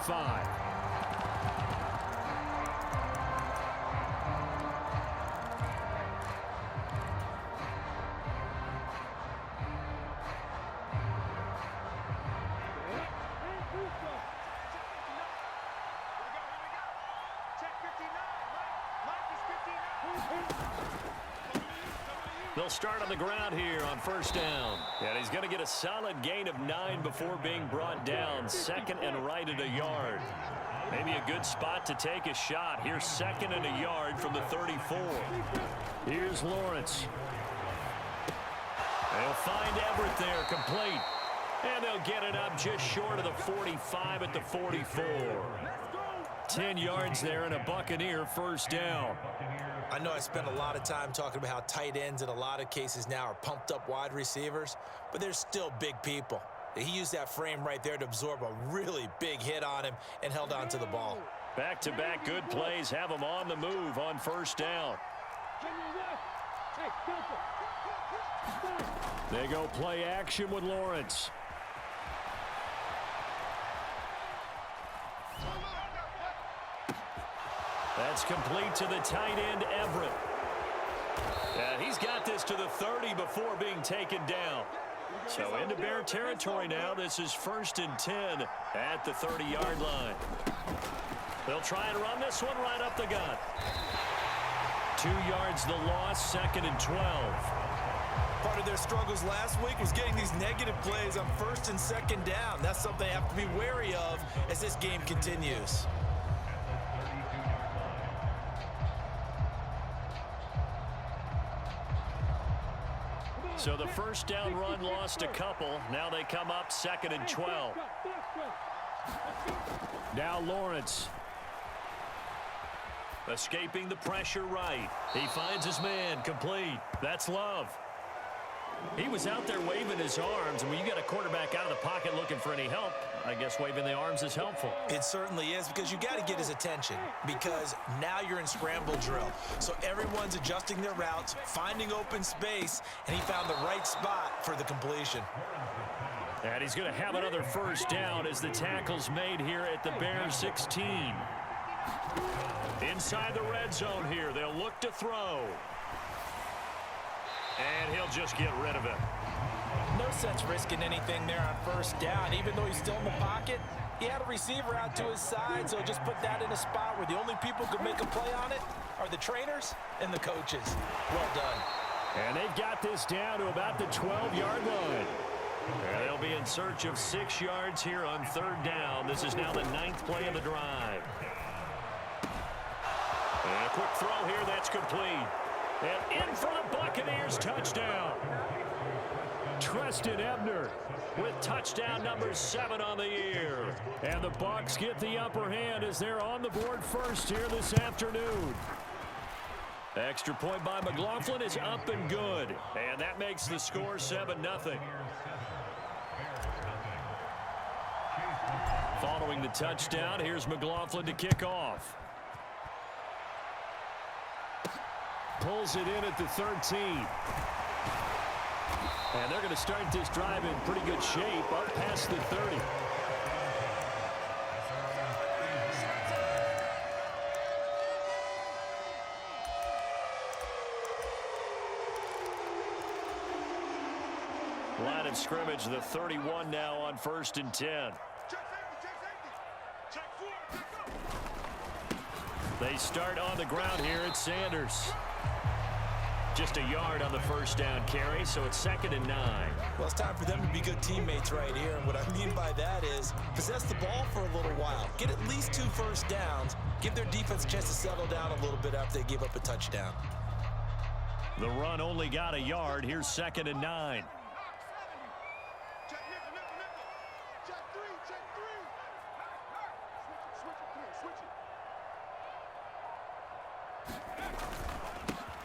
45. They'll start on the ground here on first down. And he's going to get a solid gain of 9 before being brought down. Second and right at a yard. Maybe a good spot to take a shot. Here's second and a yard from the 34. Here's Lawrence. They'll find Everett there, complete. And they'll get it up just short of the 45 at the 44. 10 yards there and a Buccaneer first down. I know I spent a lot of time talking about how tight ends in a lot of cases now are pumped up wide receivers, but they're still big people. He used that frame right there to absorb a really big hit on him and held on to the ball. Back-to-back good plays have him on the move on first down. They go play action with Lawrence. That's complete to the tight end, Everett. And he's got this to the 30 before being taken down. So into Bear territory now. This is first and 10 at the 30-yard line. They'll try and run this one right up the gut. 2 yards the loss, second and 12. Part of their struggles last week was getting these negative plays on first and second down. That's something they have to be wary of as this game continues. So the first down run lost a couple. Now they come up second and 12. Now Lawrence. Escaping the pressure right. He finds his man, complete. That's Love. He was out there waving his arms, and when you got a quarterback out of the pocket looking for any help, I guess waving the arms is helpful. It certainly is, because you got to get his attention, because now you're in scramble drill. So everyone's adjusting their routes, finding open space, and he found the right spot for the completion. And he's going to have another first down as the tackle's made here at the Bears 16. Inside the red zone here, they'll look to throw. And he'll just get rid of it. No sense risking anything there on first down. Even though he's still in the pocket, he had a receiver out to his side, so just put that in a spot where the only people who can make a play on it are the trainers and the coaches. Well done. And they've got this down to about the 12-yard line. And they'll be in search of 6 yards here on third down. This is now the 9th play of the drive. And a quick throw here, that's complete. And in for the Buccaneers, touchdown. Treston Ebner with touchdown number 7 on the year. And the Bucs get the upper hand as they're on the board first here this afternoon. Extra point by McLaughlin is up and good. And that makes the score 7-0. Following the touchdown, here's McLaughlin to kick off. Pulls it in at the 13. And they're going to start this drive in pretty good shape up past the 30. Line of scrimmage, the 31 now on first and 10. They start on the ground here at Sanders. Just a yard on the first down carry, so it's second and 9. Well, it's time for them to be good teammates right here. And what I mean by that is possess the ball for a little while. Get at least 2 first downs. Give their defense a chance to settle down a little bit after they give up a touchdown. The run only got a yard. Here's second and 9.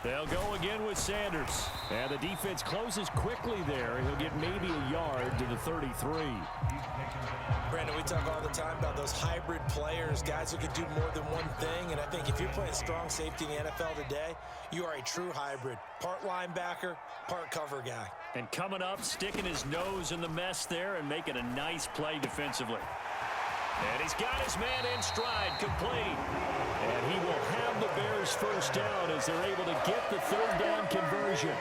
They'll go again with Sanders. And the defense closes quickly there. He'll get maybe a yard to the 33. Brandon, we talk all the time about those hybrid players, guys who can do more than one thing. And I think if you're playing strong safety in the NFL today, you are a true hybrid. Part linebacker, part cover guy. And coming up, sticking his nose in the mess there and making a nice play defensively. And he's got his man in stride, complete. And he will have the Bears first down as they're able to get the third down conversion.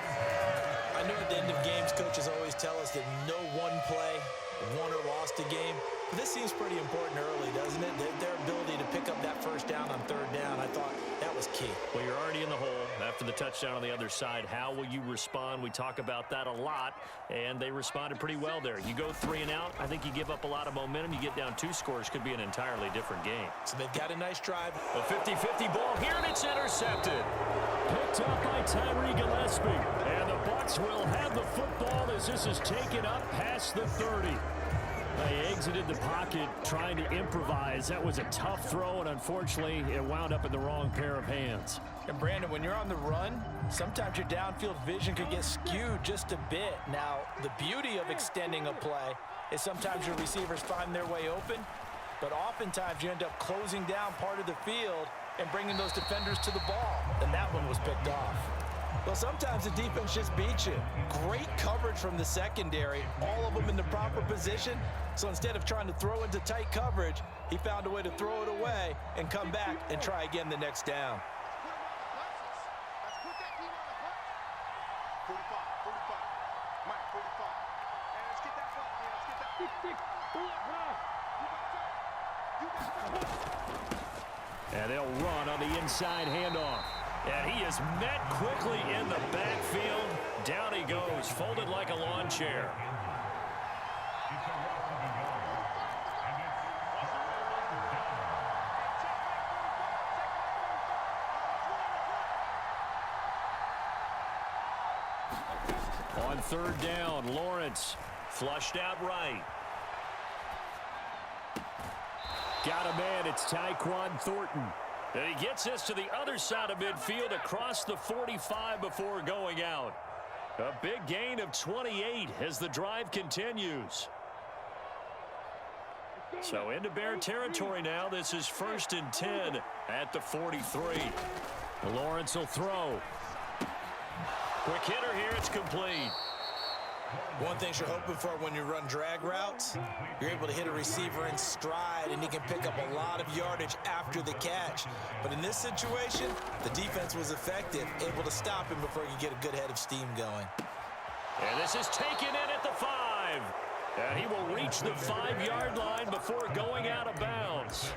I know at the end of games, coaches always tell us that no one play won or lost a game. But this seems pretty important early, doesn't it? Their ability to pick up that first down on third down, I thought that was key. Well, you're already in the hole after the touchdown on the other side. How will you respond? We talk about that a lot, and they responded pretty well there. You go 3 and out, I think you give up a lot of momentum. You get down 2 scores, could be an entirely different game. So they've got a nice drive. A 50-50 ball here, and it's intercepted. Picked up by Tyree Gillespie. And the Bucs will have the football as this is taken up past the 30. They exited the pocket trying to improvise. That was a tough throw, and unfortunately, it wound up in the wrong pair of hands. And, Brandon, when you're on the run, sometimes your downfield vision could get skewed just a bit. Now, the beauty of extending a play is sometimes your receivers find their way open, but oftentimes you end up closing down part of the field and bringing those defenders to the ball, and that one was picked off. Well, sometimes the defense just beats you. Great coverage from the secondary, all of them in the proper position. So instead of trying to throw into tight coverage, he found a way to throw it away and come back and try again the next down. And they'll run on the inside handoff. And he is met quickly in the backfield. Down he goes, folded like a lawn chair. On third down, Lawrence flushed out right. Got a man, it's Tyquan Thornton. And he gets this to the other side of midfield across the 45 before going out. A big gain of 28 as the drive continues. So into Bear territory now. This is 1st and 10 at the 43. Lawrence will throw. Quick hitter here, it's complete. One thing you're hoping for when you run drag routes, you're able to hit a receiver in stride, and he can pick up a lot of yardage after the catch. But in this situation, the defense was effective, able to stop him before he could get a good head of steam going. And this is taken in at the 5. And he will reach the 5-yard line before going out of bounds.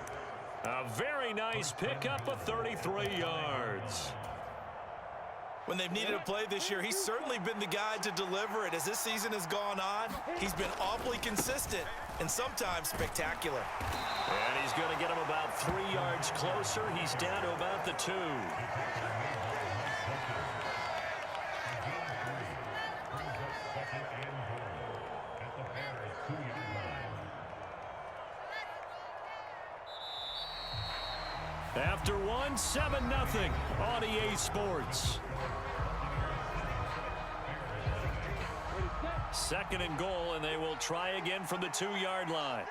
A very nice pickup of 33 yards. When they've needed a play this year, he's certainly been the guy to deliver it. As this season has gone on, he's been awfully consistent and sometimes spectacular. And he's going to get him about 3 yards closer. He's down to about the 2. After one, 7-0 on EA Sports. 2nd and goal, and they will try again from the 2-yard line.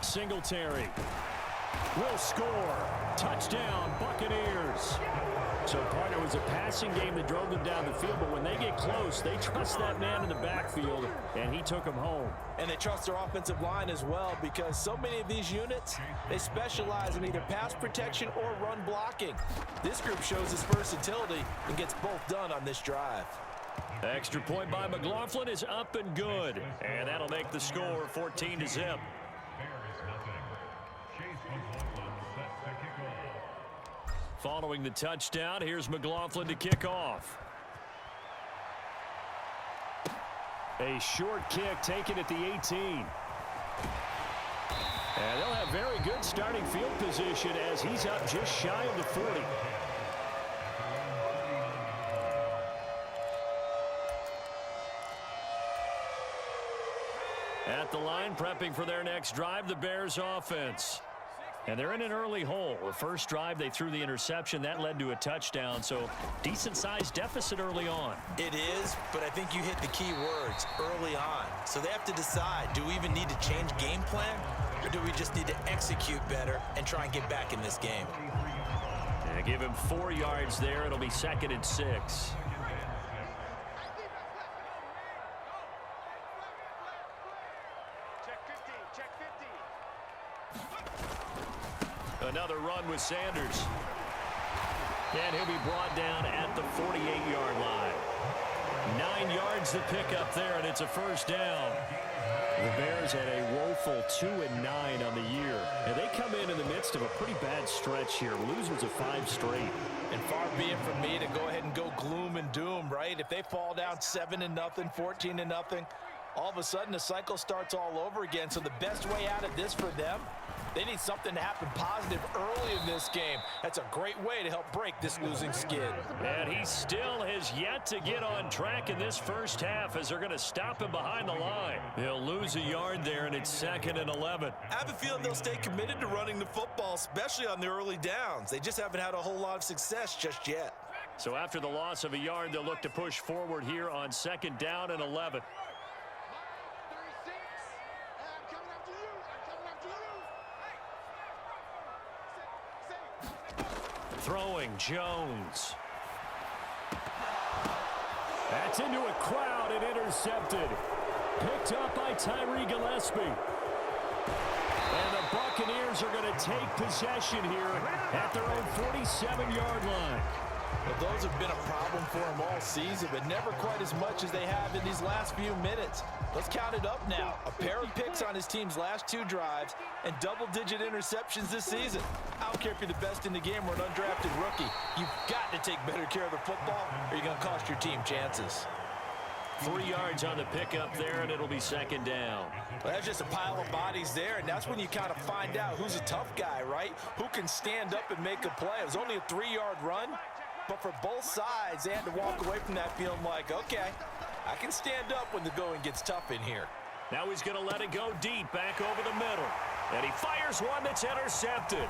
Singletary will score. Touchdown, Buccaneers. So, partner, it was a passing game that drove them down the field, but when they get close, they trust that man in the backfield, and he took them home. And they trust their offensive line as well, because so many of these units, they specialize in either pass protection or run blocking. This group shows its versatility and gets both done on this drive. Extra point by McLaughlin is up and good, and that'll make the score 14-0. Following the touchdown, here's McLaughlin to kick off. A short kick taken at the 18. And they'll have very good starting field position as he's up just shy of the 40. At the line, prepping for their next drive, the Bears offense. And they're in an early hole. The first drive, they threw the interception. That led to a touchdown, so decent-sized deficit early on. It is, but I think you hit the key words, early on. So they have to decide, do we even need to change game plan, or do we just need to execute better and try and get back in this game? Yeah, give him 4 yards there. It'll be 2nd and 6. Another run with Sanders. And he'll be brought down at the 48-yard line. 9 yards to pick up there, and it's a first down. The Bears had a woeful 2-9 on the year. And they come in the midst of a pretty bad stretch here, losers of 5 straight. And far be it from me to go ahead and go gloom and doom, right? If they fall down 7-0, 14-0, all of a sudden the cycle starts all over again. So the best way out of this for them, they need something to happen positive early in this game. That's a great way to help break this losing skid. And he still has yet to get on track in this first half as they're going to stop him behind the line. They'll lose a yard there, and it's 2nd and 11. I have a feeling they'll stay committed to running the football, especially on the early downs. They just haven't had a whole lot of success just yet. So after the loss of a yard, they'll look to push forward here on 2nd down and 11. Throwing Jones. That's into a crowd and intercepted. Picked up by Tyree Gillespie. And the Buccaneers are going to take possession here at their own 47-yard line. Well, those have been a problem for them all season, but never quite as much as they have in these last few minutes. Let's count it up now. A pair of picks on his team's last 2 drives and double-digit interceptions this season. I don't care if you're the best in the game or an undrafted rookie. You've got to take better care of the football or you're going to cost your team chances. 3 yards on the pickup there, and it'll be 2nd down. Well, that's just a pile of bodies there, and that's when you kind of find out who's a tough guy, right? Who can stand up and make a play. It was only a 3-yard run, but for both sides, they had to walk away from that feeling like, okay, I can stand up when the going gets tough in here. Now he's going to let it go deep, back over the middle. And he fires one that's intercepted.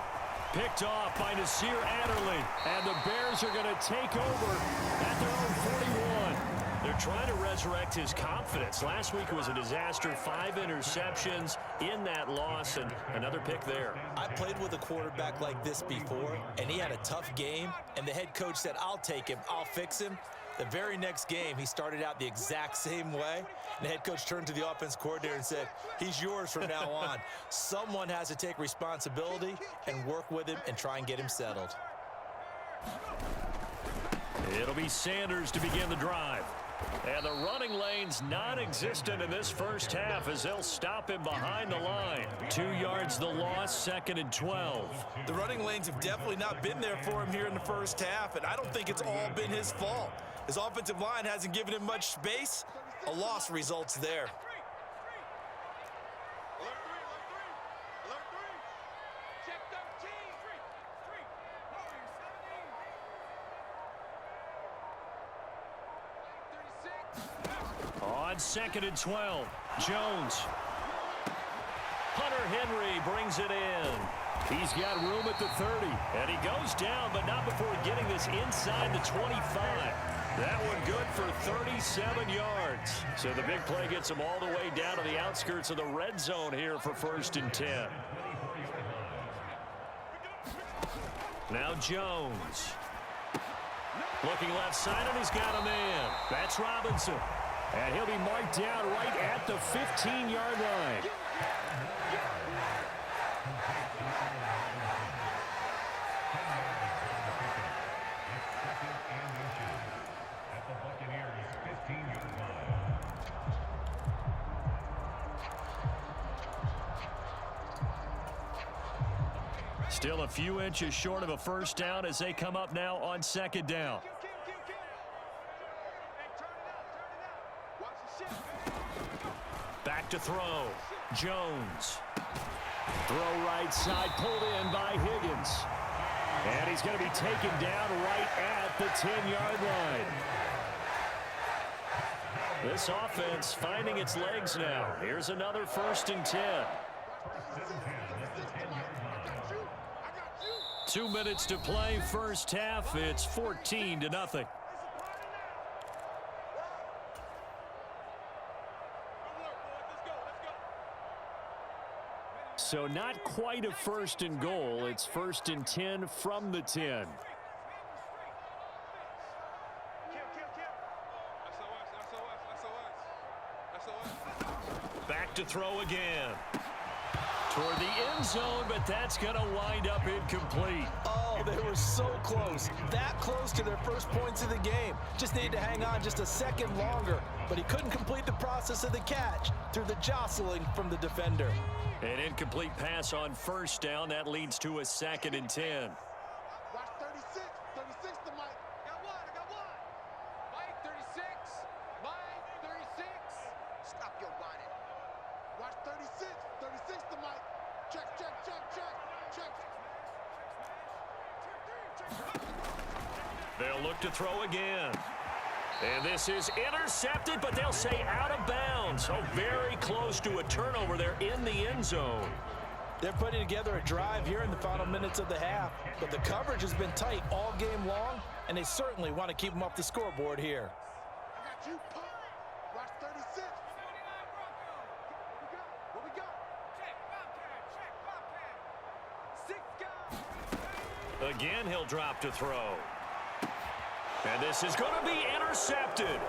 Picked off by Nasir Adderley. And the Bears are going to take over at their own 41. They're trying to resurrect his confidence. Last week was a disaster. 5 interceptions in that loss, and another pick there. I played with a quarterback like this before, and he had a tough game, and the head coach said, I'll take him, I'll fix him. The very next game, he started out the exact same way. And the head coach turned to the offense coordinator and said, he's yours from now on. Someone has to take responsibility and work with him and try and get him settled. It'll be Sanders to begin the drive. And the running lane's non-existent in this first half as they'll stop him behind the line. 2 yards the loss, 2nd and 12. The running lanes have definitely not been there for him here in the first half, and I don't think it's all been his fault. His offensive line hasn't given him much space. A loss results there. On 2nd and 12, Jones. Hunter Henry brings it in. He's got room at the 30, and he goes down, but not before getting this inside the 25. That one good for 37 yards. So the big play gets him all the way down to the outskirts of the red zone here for 1st and 10. Now Jones. Looking left side, and he's got a man. That's Robinson. And he'll be marked down right at the 15-yard line. Still a few inches short of a first down as they come up now on 2nd down. Back to throw. Jones. Throw right side, pulled in by Higgins. And he's going to be taken down right at the 10-yard line. This offense finding its legs now. Here's another 1st and 10. 2 minutes to play, first half. It's 14-0. So not quite a 1st and goal. It's 1st and 10 from the 10. Back to throw again. toward the end zone, but that's going to wind up incomplete. Oh, they were so close. That close to their first points of the game. Just needed to hang on just a second longer, but he couldn't complete the process of the catch through the jostling from the defender. An incomplete pass on first down. That leads to a 2nd and 10. Watch 36. 36 to Mike. I got one. Mike, 36. Mike, 36. Stop your whining. Watch 36. 36 to Mike. Check. They'll look to throw again. And this is intercepted, but they'll say out of bounds. So very close to a turnover there in the end zone. They're putting together a drive here in the final minutes of the half, but the coverage has been tight all game long, and they certainly want to keep them off the scoreboard here. I got you, Pop. Watch 36. What we got? Check, Bobcat. Again, he'll drop to throw. And this is going to be intercepted.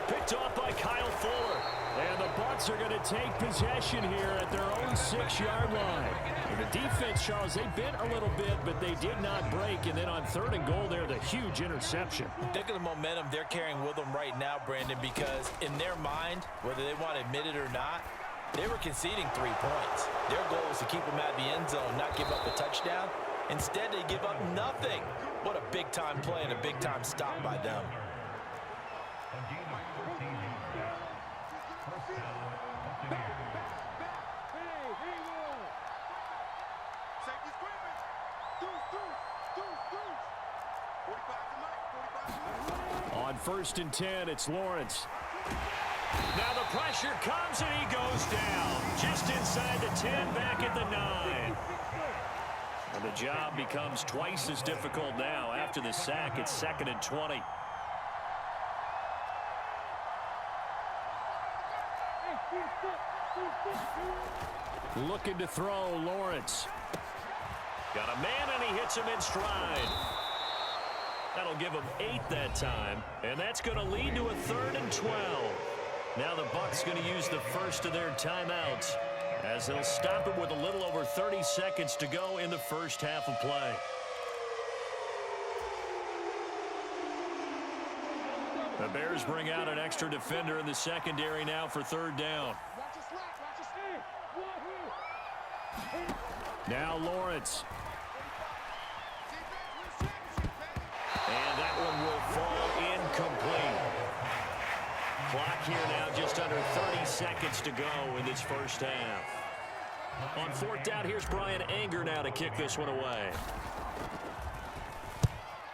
Picked off by Kyle Fuller. And the Bucs are going to take possession here at their own 6-yard line. And the defense, Charles, they bent a little bit, but they did not break. And then on 3rd and goal there, the huge interception. Think of the momentum they're carrying with them right now, Brandon, because in their mind, whether they want to admit it or not, they were conceding 3 points. Their goal was to keep them out of the end zone, not give up a touchdown. Instead, they give up nothing. What a big-time play and a big-time stop by them. On 1st and 10, it's Lawrence. Now the pressure comes and he goes down. Just inside the 10, back at the 9. And the job becomes twice as difficult now. After the sack, it's 2nd and 20. Looking to throw, Lawrence. Got a man and he hits him in stride. That'll give him 8 that time. And that's going to lead to a 3rd and 12. Now the Bucs going to use the first of their timeouts, as they'll stop it with a little over 30 seconds to go in the first half of play. The Bears bring out an extra defender in the secondary now for 3rd down. Now Lawrence. And that one will fall incomplete. Clock here now, just under 30 seconds to go in this first half. On 4th down, here's Brian Anger now to kick this one away.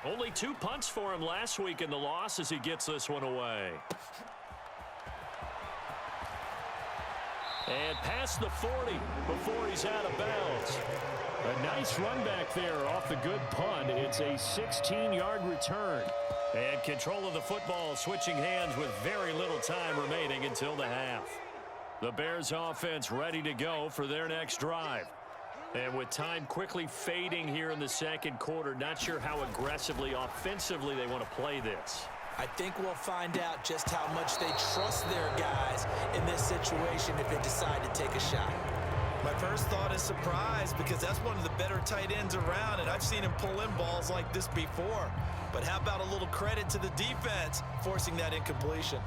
Only 2 punts for him last week in the loss as he gets this one away. And past the 40 before he's out of bounds. A nice run back there off the good punt. It's a 16-yard return. And control of the football switching hands with very little time remaining until the half. The Bears offense ready to go for their next drive. And with time quickly fading here in the 2nd quarter, not sure how aggressively, offensively they want to play this. I think we'll find out just how much they trust their guys in this situation if they decide to take a shot. My first thought is surprise, because that's one of the better tight ends around, and I've seen him pull in balls like this before. But how about a little credit to the defense forcing that incompletion?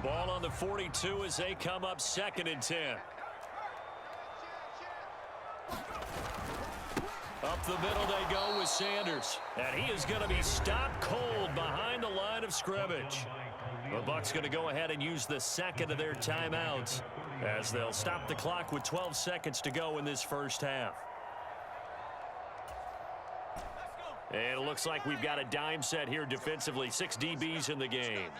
Ball on the 42 as they come up 2nd and 10. Up the middle they go with Sanders. And he is going to be stopped cold behind the line of scrimmage. The Bucs going to go ahead and use the 2nd of their timeouts, as they'll stop the clock with 12 seconds to go in this first half. And it looks like we've got a dime set here defensively. 6 DBs in the game.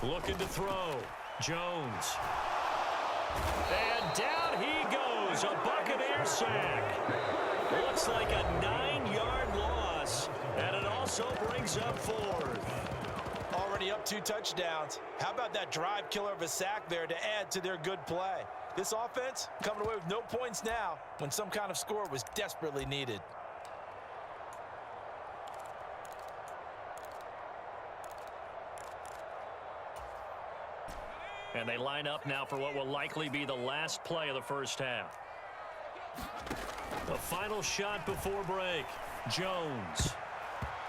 Looking to throw. Jones. And down he goes. A Buccaneer sack. Looks like a 9-yard loss. And it also brings up 4th. Already up 2 touchdowns. How about that drive killer of a sack there to add to their good play? This offense coming away with no points now when some kind of score was desperately needed. And they line up now for what will likely be the last play of the first half. The final shot before break. Jones.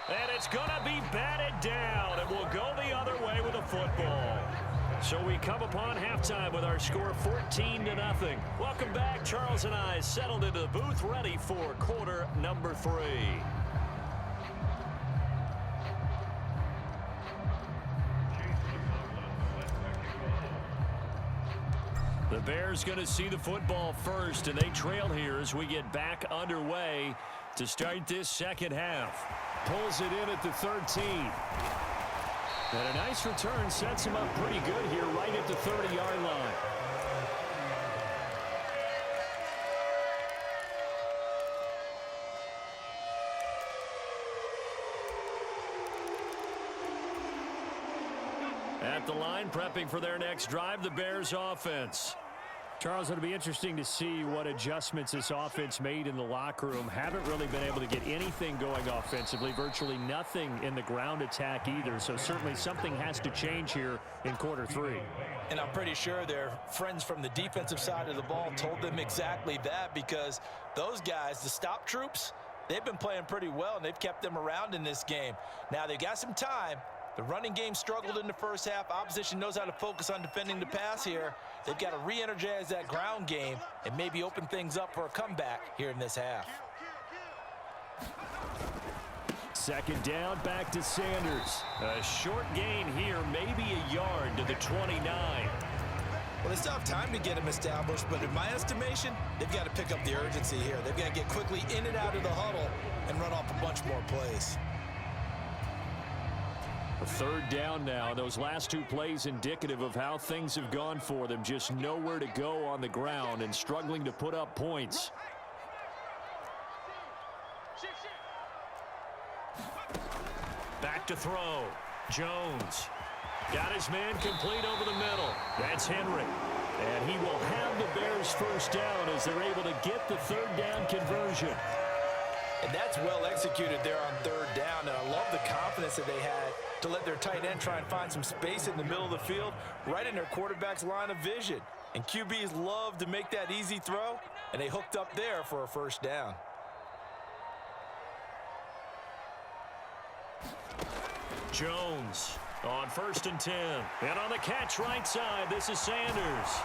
And it's going to be batted down, and we'll go the other way with the football. So we come upon halftime with our score 14-0. Welcome back. Charles and I settled into the booth, ready for quarter number 3. The Bears going to see the football first, and they trail here as we get back underway to start this second half. Pulls it in at the 13. And a nice return sets him up pretty good here right at the 30-yard line. At the line, prepping for their next drive, the Bears offense. Charles, it'll be interesting to see what adjustments this offense made in the locker room. Haven't really been able to get anything going offensively, virtually nothing in the ground attack either. So certainly something has to change here in quarter 3. And I'm pretty sure their friends from the defensive side of the ball told them exactly that, because those guys, the stop troops, they've been playing pretty well, and they've kept them around in this game. Now they've got some time. The running game struggled in the first half. Opposition knows how to focus on defending the pass here. They've got to re-energize that ground game and maybe open things up for a comeback here in this half. Second down, back to Sanders. A short gain here, maybe a yard to the 29. Well, they still have time to get him established, but in my estimation, they've got to pick up the urgency here. They've got to get quickly in and out of the huddle and run off a bunch more plays. A third down now. Those last 2 plays indicative of how things have gone for them. Just nowhere to go on the ground and struggling to put up points. Back to throw. Jones. Got his man complete over the middle. That's Henry. And he will have the Bears first down as they're able to get the third down conversion. And that's well executed there on third down. And I love the confidence that they had to let their tight end try and find some space in the middle of the field, right in their quarterback's line of vision. And QBs love to make that easy throw, and they hooked up there for a first down. Jones on 1st and 10. And on the catch right side, this is Sanders.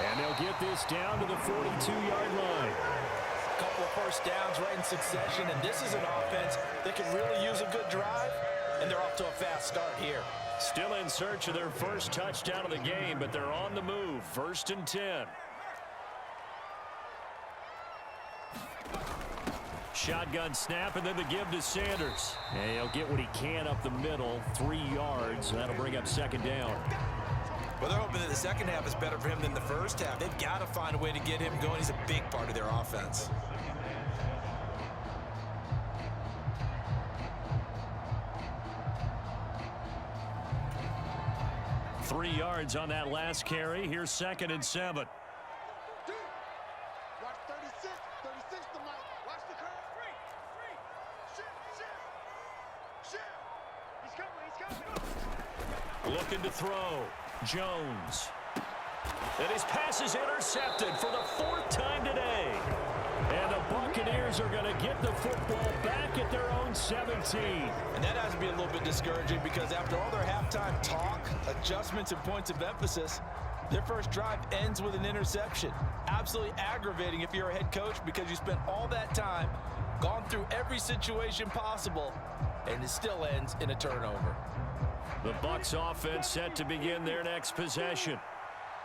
And they'll get this down to the 42-yard line. A couple of first downs right in succession, and this is an offense that can really use a good drive, and they're off to a fast start here. Still in search of their first touchdown of the game, but they're on the move. 1st and 10. Shotgun snap, and then the give to Sanders. And he'll get what he can up the middle, 3 yards. That'll bring up second down. Well, they're hoping that the second half is better for him than the first half. They've got to find a way to get him going. He's a big part of their offense. Three yards on that last carry. Here's 2nd and 7. Watch 36. 36 to Mike. Watch the curve. Shift. He's coming. Looking to throw. Jones. And his pass is intercepted for the 4th time today. And the Buccaneers are going to get the football back at their own 17. And that has to be a little bit discouraging, because after all their halftime talk, adjustments, and points of emphasis, their first drive ends with an interception. Absolutely aggravating if you're a head coach, because you spent all that time, gone through every situation possible, and it still ends in a turnover. The Bucs offense set to begin their next possession.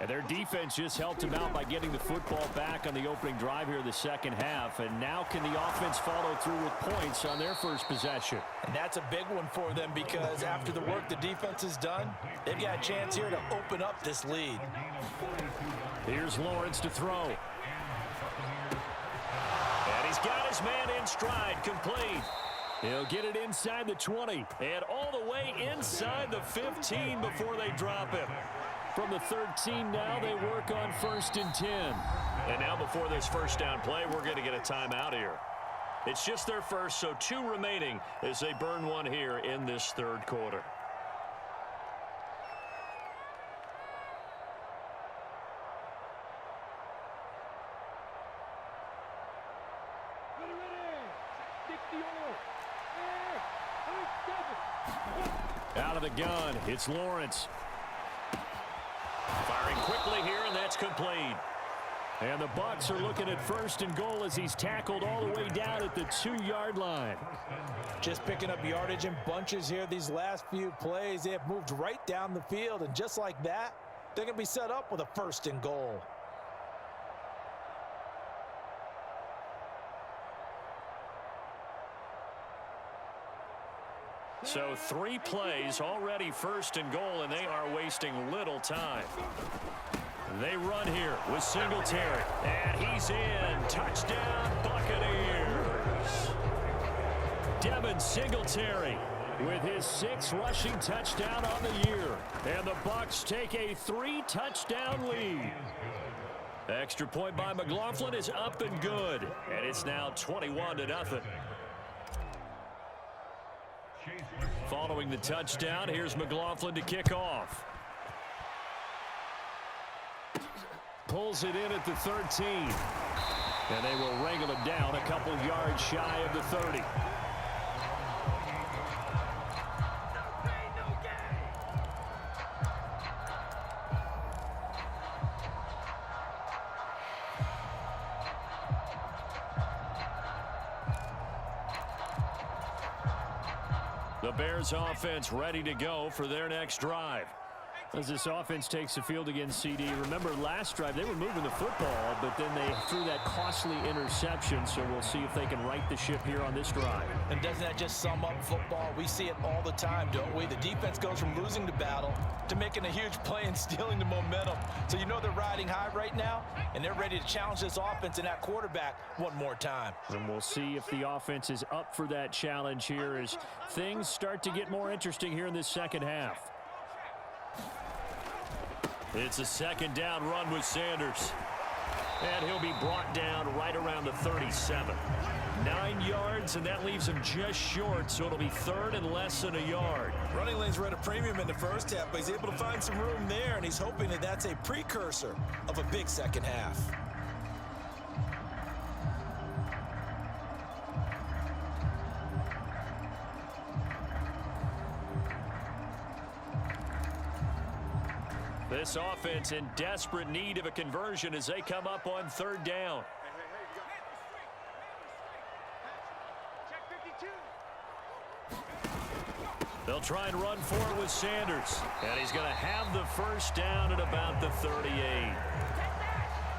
And their defense just helped them out by getting the football back on the opening drive here in the second half. And now can the offense follow through with points on their first possession? And that's a big one for them, because after the work the defense has done, they've got a chance here to open up this lead. Here's Lawrence to throw. And he's got his man in stride, complete. He'll get it inside the 20 and all the way inside the 15 before they drop him. From the 13 now, they work on 1st and 10. And now before this first down play, we're going to get a timeout here. It's just their first, so 2 remaining as they burn one here in this third quarter. Out of the gun, it's Lawrence. Firing quickly here, and that's complete. And the Bucs are looking at 1st and goal as he's tackled all the way down at the 2-yard line. Just picking up yardage in bunches here these last few plays. They have moved right down the field, and just like that, they're going to be set up with a 1st and goal. So 3 plays, already 1st and goal, and they are wasting little time. They run here with Singletary, and he's in. Touchdown, Buccaneers. Devin Singletary with his 6th rushing touchdown on the year. And the Bucs take a 3-touchdown lead. Extra point by McLaughlin is up and good, and it's now 21-0. Following the touchdown, here's McLaughlin to kick off. Pulls it in at the 13. And they will wrangle it down a couple yards shy of the 30. The Bears offense ready to go for their next drive. As this offense takes the field against CD, remember last drive they were moving the football, but then they threw that costly interception, so we'll see if they can right the ship here on this drive. And doesn't that just sum up football? We see it all the time, don't we? The defense goes from losing the battle to making a huge play and stealing the momentum. So you know they're riding high right now, and they're ready to challenge this offense and that quarterback one more time. And we'll see if the offense is up for that challenge here as things start to get more interesting here in this second half. It's a 2nd down run with Sanders. And he'll be brought down right around the 37. 9 yards, and that leaves him just short, so it'll be 3rd and less than a yard. Running lanes were at a premium in the first half, but he's able to find some room there, and he's hoping that that's a precursor of a big second half. This offense in desperate need of a conversion as they come up on 3rd down. They'll try and run for it with Sanders. And he's going to have the 1st down at about the 38.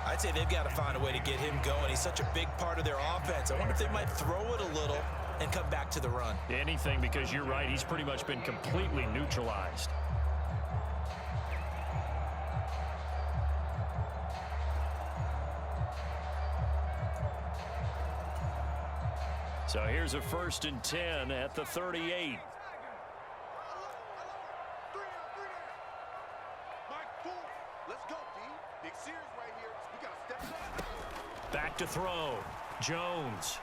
I'd say they've got to find a way to get him going. He's such a big part of their offense. I wonder if they might throw it a little and come back to the run. Anything, because you're right. He's pretty much been completely neutralized. So here's a 1st and 10 at the 38. Back to throw. Jones.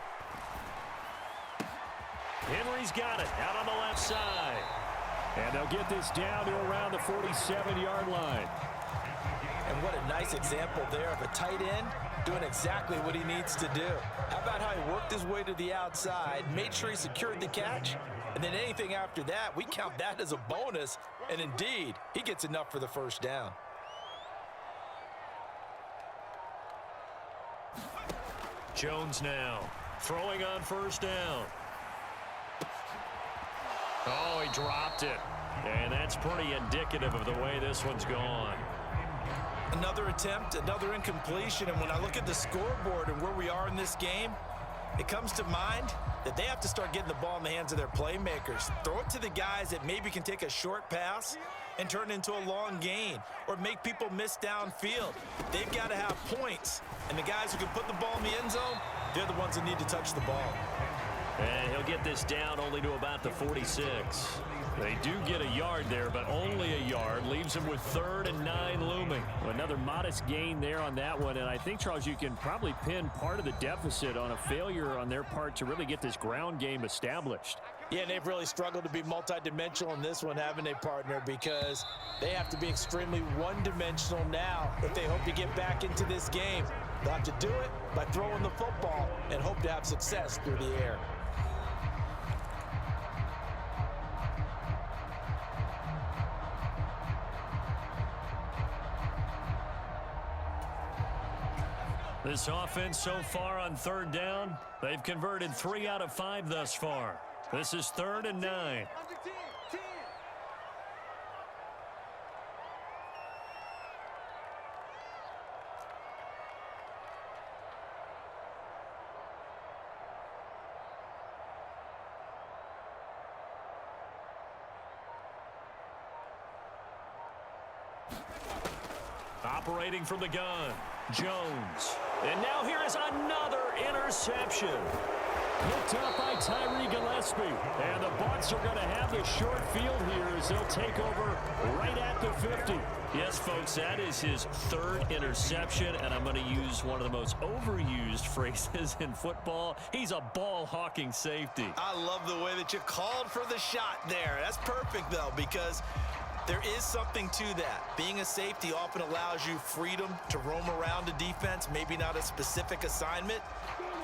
Henry's got it out on the left side. And they'll get this down to around the 47-yard line. And what a nice example there of a tight end doing exactly what he needs to do. How about how he worked his way to the outside, made sure he secured the catch, and then anything after that, we count that as a bonus. And indeed, he gets enough for the 1st down. Jones now throwing on 1st down. Oh, he dropped it. And that's pretty indicative of the way this one's gone. Another attempt, another incompletion, and when I look at the scoreboard and where we are in this game, it comes to mind that they have to start getting the ball in the hands of their playmakers. Throw it to the guys that maybe can take a short pass and turn it into a long gain or make people miss downfield. They've got to have points, and the guys who can put the ball in the end zone, they're the ones that need to touch the ball. And he'll get this down only to about the 46. They do get a yard there, but only a yard. Leaves them with 3rd and 9 looming. Another modest gain there on that one. And I think, Charles, you can probably pin part of the deficit on a failure on their part to really get this ground game established. Yeah, and they've really struggled to be multidimensional in this one, haven't they, partner? Because they have to be extremely one-dimensional now if they hope to get back into this game. They'll have to do it by throwing the football and hope to have success through the air. This offense so far on 3rd down, they've converted 3 out of 5 thus far. This is 3rd and 9. Operating from the gun, Jones. And now here is another interception. Picked up by Tyree Gillespie. And the Bucs are going to have the short field here as they'll take over right at the 50. Yes, folks, that is his 3rd interception, and I'm going to use one of the most overused phrases in football. He's a ball-hawking safety. I love the way that you called for the shot there. That's perfect, though, because there is something to that. Being a safety often allows you freedom to roam around a defense, maybe not a specific assignment.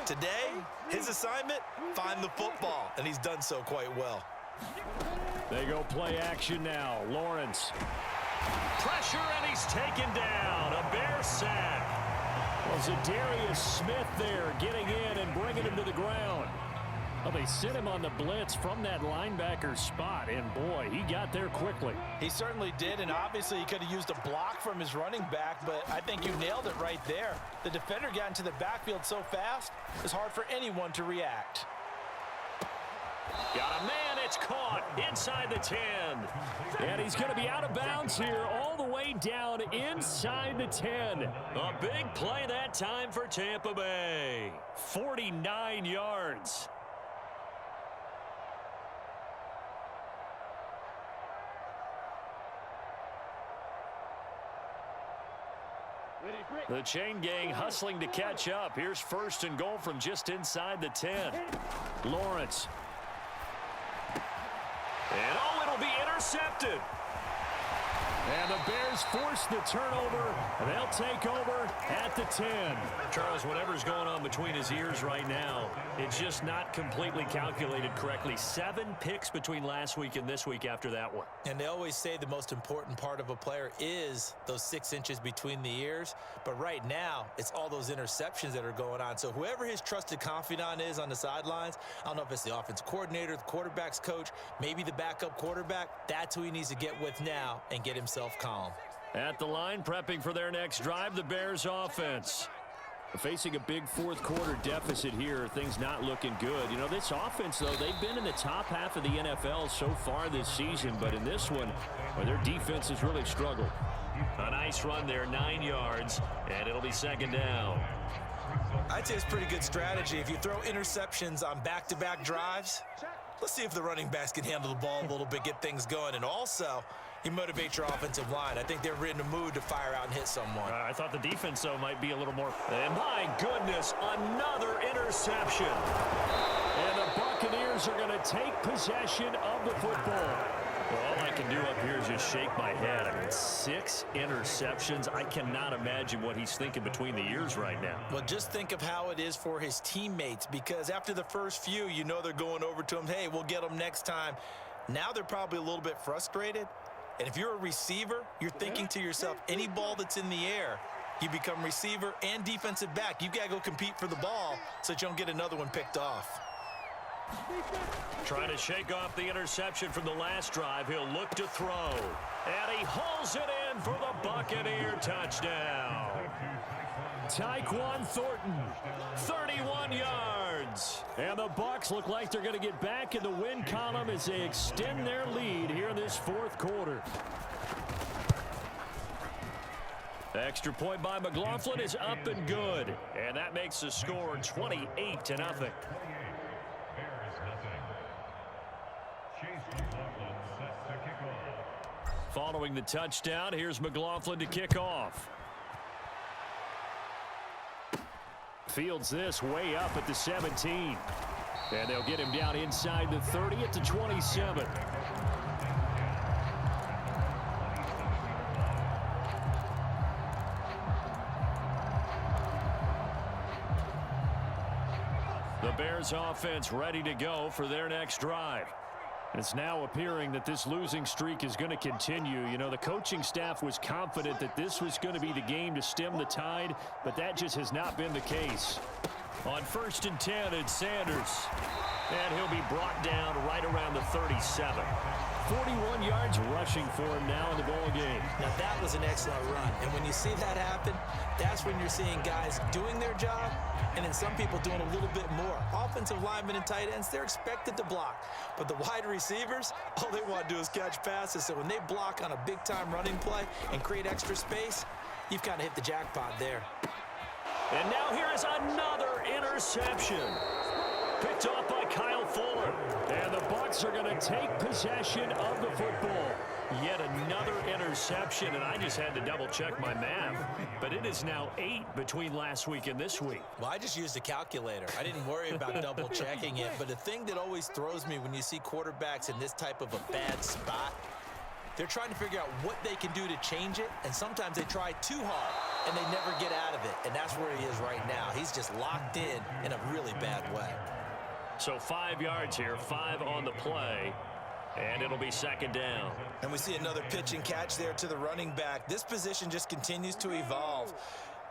Today, his assignment, find the football, and he's done so quite well. They go play action now. Lawrence. Pressure, and he's taken down. A Bear sack. Well, Zadarius Smith there getting in and bringing him to the ground. Well, they sent him on the blitz from that linebacker spot, and boy, he got there quickly. He certainly did, and obviously he could have used a block from his running back, but I think you nailed it right there. The defender got into the backfield so fast, it's hard for anyone to react. Got a man, it's caught inside the 10. And he's going to be out of bounds here all the way down inside the 10. A big play that time for Tampa Bay. 49 yards. The chain gang hustling to catch up. Here's 1st and goal from just inside the 10. Lawrence. And it'll be intercepted. And the Bears force the turnover. They'll take over at the 10. Charles, whatever's going on between his ears right now, it's just not completely calculated correctly. 7 picks between last week and this week after that one. And they always say the most important part of a player is those 6 inches between the ears. But right now, it's all those interceptions that are going on. So whoever his trusted confidant is on the sidelines, I don't know if it's the offense coordinator, the quarterback's coach, maybe the backup quarterback, that's who he needs to get with now and get himself calm. At the line, prepping for their next drive, the Bears offense. Facing a big 4th quarter deficit here, things not looking good. You know, this offense, though, they've been in the top half of the NFL so far this season, but in this one, well, their defense has really struggled. A nice run there, 9 yards, and it'll be 2nd down. I'd say it's pretty good strategy. If you throw interceptions on back-to-back drives, let's see if the running backs can handle the ball a little bit, get things going, and also you motivate your offensive line. I think they're in the mood to fire out and hit someone. I thought the defense, though, might be a little more. And my goodness, another interception. And the Buccaneers are going to take possession of the football. Well, all I can do up here is just shake my head. I mean, 6 interceptions. I cannot imagine what he's thinking between the ears right now. Well, just think of how it is for his teammates, because after the first few, you know they're going over to him, hey, we'll get them next time. Now they're probably a little bit frustrated. And if you're a receiver, you're thinking to yourself, any ball that's in the air, you become receiver and defensive back. You've got to go compete for the ball so that you don't get another one picked off. Trying to shake off the interception from the last drive. He'll look to throw. And he hauls it in for the Buccaneer touchdown. Tyquan Thornton, 31 yards. And the Bucs look like they're going to get back in the win column as they extend their lead here in this 4th quarter. Extra point by McLaughlin is up and good. And that makes the score 28-0. throwing the touchdown. Here's McLaughlin to kick off. Fields this way up at the 17. And they'll get him down inside the 30 at the 27. The Bears offense ready to go for their next drive. It's now appearing that this losing streak is going to continue. You know, the coaching staff was confident that this was going to be the game to stem the tide, but that just has not been the case. On 1st and 10, it's Sanders. And he'll be brought down right around the 37. 41 yards rushing for him now in the ball game. Now, that was an excellent run. And when you see that happen, that's when you're seeing guys doing their job and then some people doing a little bit more. Offensive linemen and tight ends, they're expected to block. But the wide receivers, all they want to do is catch passes. So when they block on a big-time running play and create extra space, you've kind of hit the jackpot there. And now here is another interception. Picked off by Kyle Fuller. And the Bucs are going to take possession of the football. Yet another interception, and I just had to double-check my math. But it is now 8 between last week and this week. Well, I just used a calculator. I didn't worry about double-checking it. But the thing that always throws me when you see quarterbacks in this type of a bad spot, they're trying to figure out what they can do to change it, and sometimes they try too hard, and they never get out of it. And that's where he is right now. He's just locked in a really bad way. So 5 yards here, 5 on the play, and it'll be 2nd down. And we see another pitch and catch there to the running back. This position just continues to evolve.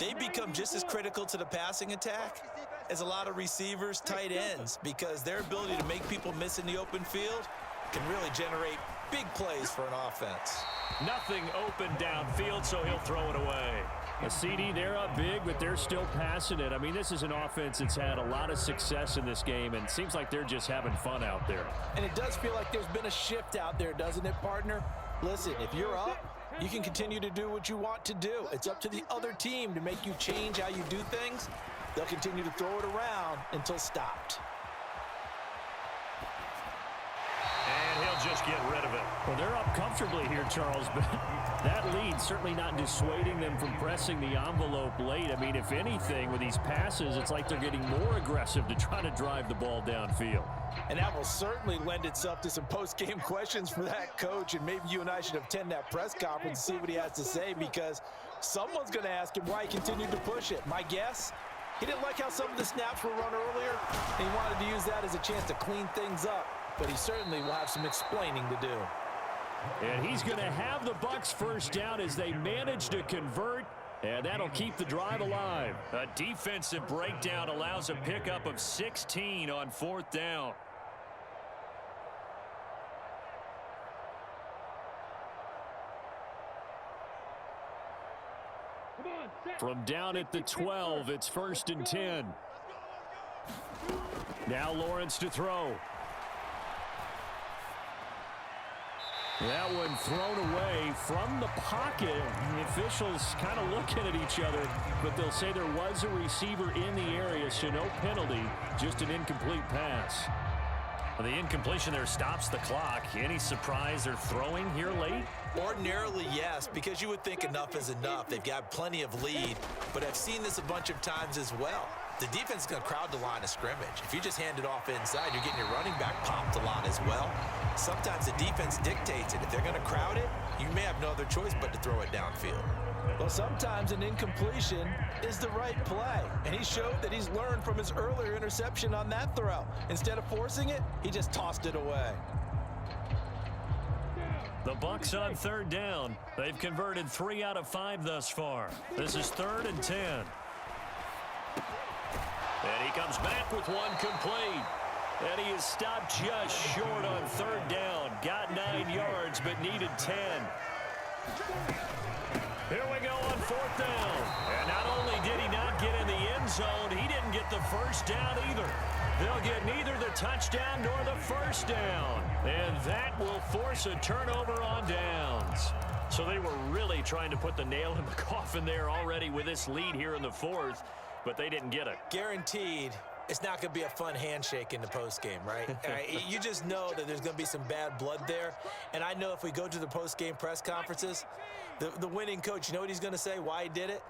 They become just as critical to the passing attack as a lot of receivers, tight ends, because their ability to make people miss in the open field can really generate big plays for an offense. Nothing open downfield, so he'll throw it away. A CD, they're up big, but they're still passing it. I mean, this is an offense that's had a lot of success in this game, and it seems like they're just having fun out there. And it does feel like there's been a shift out there, doesn't it, partner? Listen, if you're up, you can continue to do what you want to do. It's up to the other team to make you change how you do things. They'll continue to throw it around until stopped. And he'll just get rid of it. Well, they're up comfortably here, Charles, but that lead certainly not dissuading them from pressing the envelope late. I mean, if anything, with these passes, it's like they're getting more aggressive to try to drive the ball downfield. And that will certainly lend itself to some post-game questions for that coach, and maybe you and I should attend that press conference and see what he has to say, because someone's going to ask him why he continued to push it. My guess, he didn't like how some of the snaps were run earlier, and he wanted to use that as a chance to clean things up. But he certainly will have some explaining to do. And he's going to have the Bucs first down as they manage to convert, and that'll keep the drive alive. A defensive breakdown allows a pickup of 16 on 4th down. From down at the 12, it's 1st and 10. Now Lawrence to throw. That one thrown away from the pocket. The officials kind of looking at each other, but they'll say there was a receiver in the area, so no penalty, just an incomplete pass. Well, the incompletion there stops the clock. Any surprise they're throwing here late? Ordinarily, yes, because you would think enough is enough. They've got plenty of lead, but I've seen this a bunch of times as well. The defense is going to crowd the line of scrimmage. If you just hand it off inside, you're getting your running back popped a lot as well. Sometimes the defense dictates it. If they're going to crowd it, you may have no other choice but to throw it downfield. Well, sometimes an incompletion is the right play, and he showed that he's learned from his earlier interception on that throw. Instead of forcing it, he just tossed it away. The Bucs on 3rd down. They've converted 3 out of 5 thus far. This is 3rd and 10. And he comes back with one complete. And he is stopped just short on 3rd down. Got 9 yards, but needed 10. Here we go on 4th down. And not only did he not get in the end zone, he didn't get the first down either. They'll get neither the touchdown nor the first down. And that will force a turnover on downs. So they were really trying to put the nail in the coffin there already with this lead here in the 4th, but they didn't get it. Guaranteed, it's not going to be a fun handshake in the postgame, right? You just know that there's going to be some bad blood there. And I know if we go to the postgame press conferences, the winning coach, you know what he's going to say, why he did it?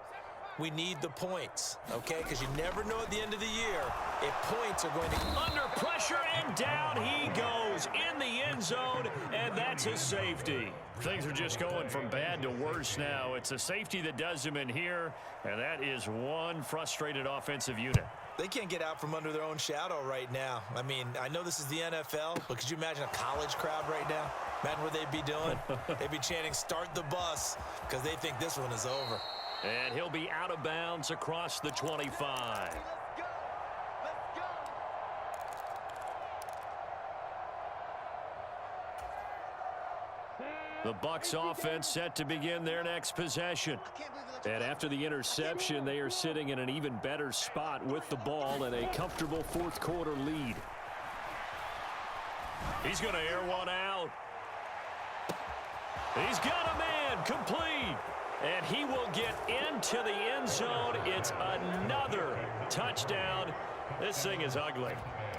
We need the points, okay? Because you never know at the end of the year if points are going to... Under pressure, and down he goes in the end zone, and that's a safety. Things are just going from bad to worse now. It's a safety that does him in here, and that is one frustrated offensive unit. They can't get out from under their own shadow right now. I mean, I know this is the NFL, but could you imagine a college crowd right now? Imagine what they'd be doing. They'd be chanting, "Start the bus," because they think this one is over. And he'll be out of bounds across the 25. The Bucs offense set to begin their next possession. And after the interception, they are sitting in an even better spot with the ball and a comfortable fourth quarter lead. He's going to air one out. He's got a man, complete. And he will get into the end zone. It's another touchdown. This thing is ugly.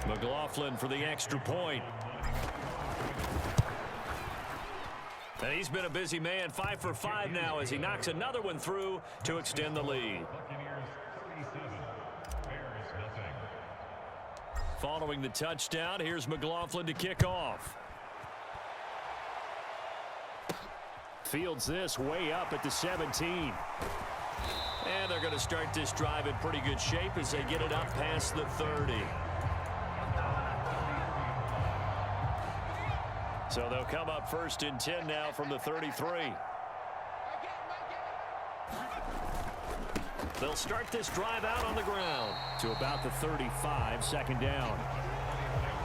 McLaughlin for the extra point. And he's been a busy man, 5 for 5 now as he knocks another one through to extend the lead. Following the touchdown, here's McLaughlin to kick off. Fields this way up at the 17. And they're going to start this drive in pretty good shape as they get it up past the 30. So they'll come up 1st and 10 now from the 33. They'll start this drive out on the ground to about the 35, 2nd down.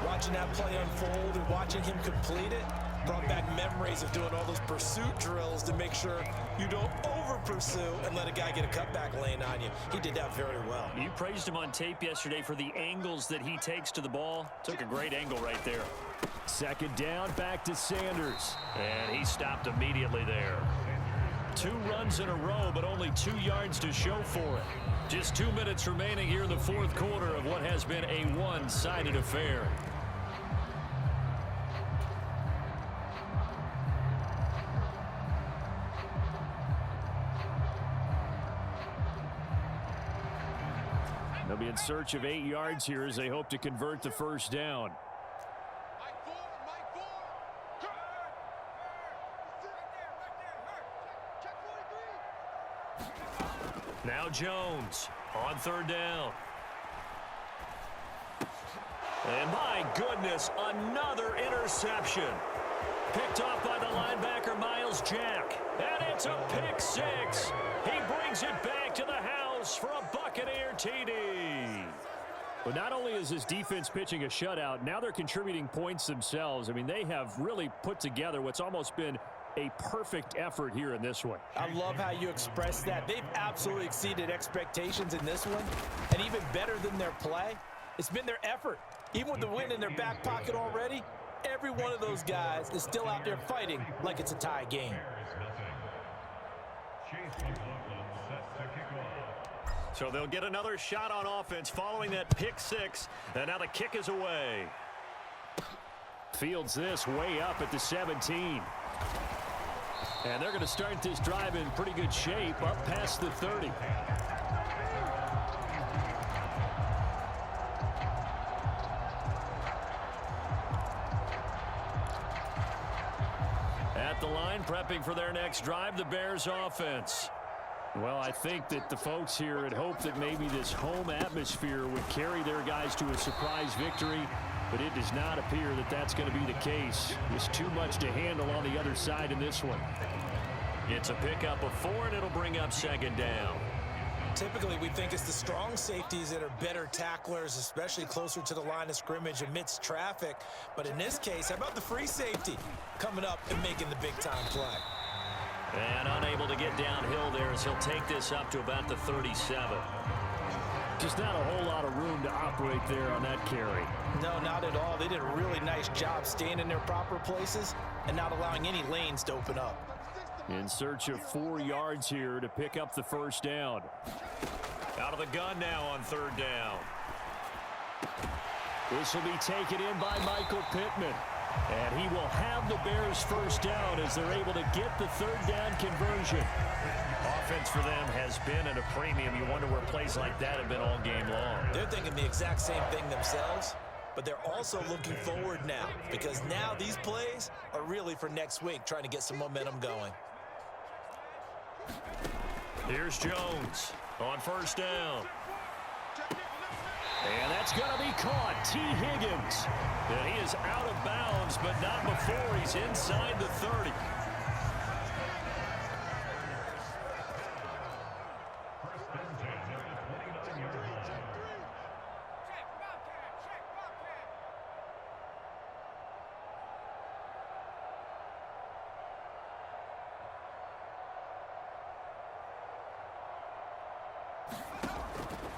Watching that play unfold and watching him complete it brought back memories of doing all those pursuit drills to make sure you don't over-pursue and let a guy get a cutback lane on you. He did that very well. You praised him on tape yesterday for the angles that he takes to the ball. Took a great angle right there. 2nd down, back to Sanders. And he stopped immediately there. 2 runs in a row, but only 2 yards to show for it. Just 2 minutes remaining here in the fourth quarter of what has been a one-sided affair. They'll be in search of 8 yards here as they hope to convert the 1st down. Now Jones on 3rd down. And my goodness, another interception. Picked off by the linebacker, Miles Jack. And it's a pick 6. He brings it back to the house for a Buccaneer TD. But not only is this defense pitching a shutout, now they're contributing points themselves. I mean, they have really put together what's almost been a perfect effort here in this one. I love how you express that. They've absolutely exceeded expectations in this one. And even better than their play, it's been their effort. Even with the win in their back pocket already, every one of those guys is still out there fighting like it's a tie game. So they'll get another shot on offense following that pick 6. And now the kick is away. Fields this way up at the 17. And they're going to start this drive in pretty good shape up past the 30. At the line, prepping for their next drive, the Bears offense. Well, I think that the folks here had hoped that maybe this home atmosphere would carry their guys to a surprise victory, but it does not appear that that's going to be the case. There's too much to handle on the other side in this one. It's a pickup of 4, and it'll bring up 2nd down. Typically, we think it's the strong safeties that are better tacklers, especially closer to the line of scrimmage amidst traffic. But in this case, how about the free safety coming up and making the big-time play? And unable to get downhill there as he'll take this up to about the 37. Just not a whole lot of room to operate there on that carry. No, not at all. They did a really nice job staying in their proper places and not allowing any lanes to open up. In search of 4 yards here to pick up the 1st down. Out of the gun now on 3rd down. This will be taken in by Michael Pittman. And he will have the Bears first down as they're able to get the third down conversion. Offense for them has been at a premium. You wonder where plays like that have been all game long. They're thinking the exact same thing themselves, but they're also looking forward now because now these plays are really for next week, trying to get some momentum going. Here's Jones on first down. And that's going to be caught. T. Higgins. And he is out of bounds, but not before he's inside the 30.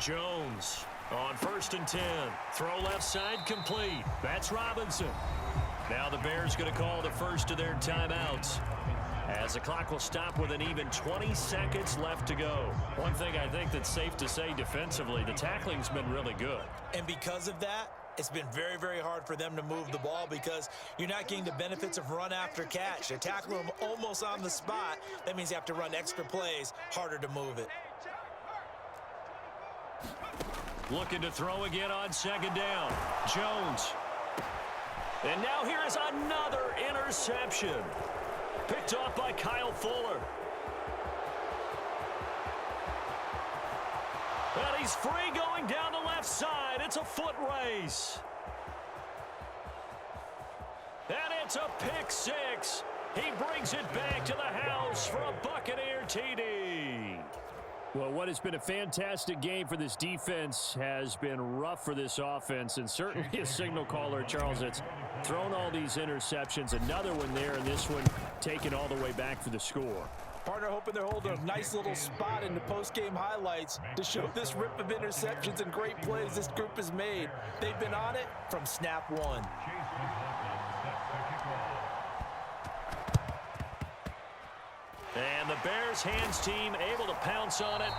Jones on first and 10. Throw left side complete. That's Robinson. Now the Bears going to call the first of their timeouts, as the clock will stop with an even 20 seconds left to go. One thing I think that's safe to say defensively, the tackling's been really good. And because of that, it's been very, very hard for them to move the ball because you're not getting the benefits of run after catch. They're tackling them almost on the spot. That means you have to run extra plays, harder to move it. Looking to throw again on second down. Jones. And now here is another interception. Picked off by Kyle Fuller. And he's free going down the left side. It's a foot race. And it's a pick six. He brings it back to the house for a Buccaneer TD. Well, what has been a fantastic game for this defense has been rough for this offense, and certainly a signal caller, Charles, that's thrown all these interceptions. Another one there, and this one taken all the way back for the score. Partner hoping they're holding a nice little spot in the post-game highlights to show this rip of interceptions and great plays this group has made. They've been on it from snap one. And the Bears hands team able to pounce on it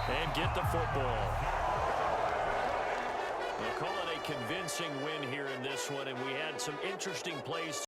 and get the football. We'll call it a convincing win here in this one, and we had some interesting plays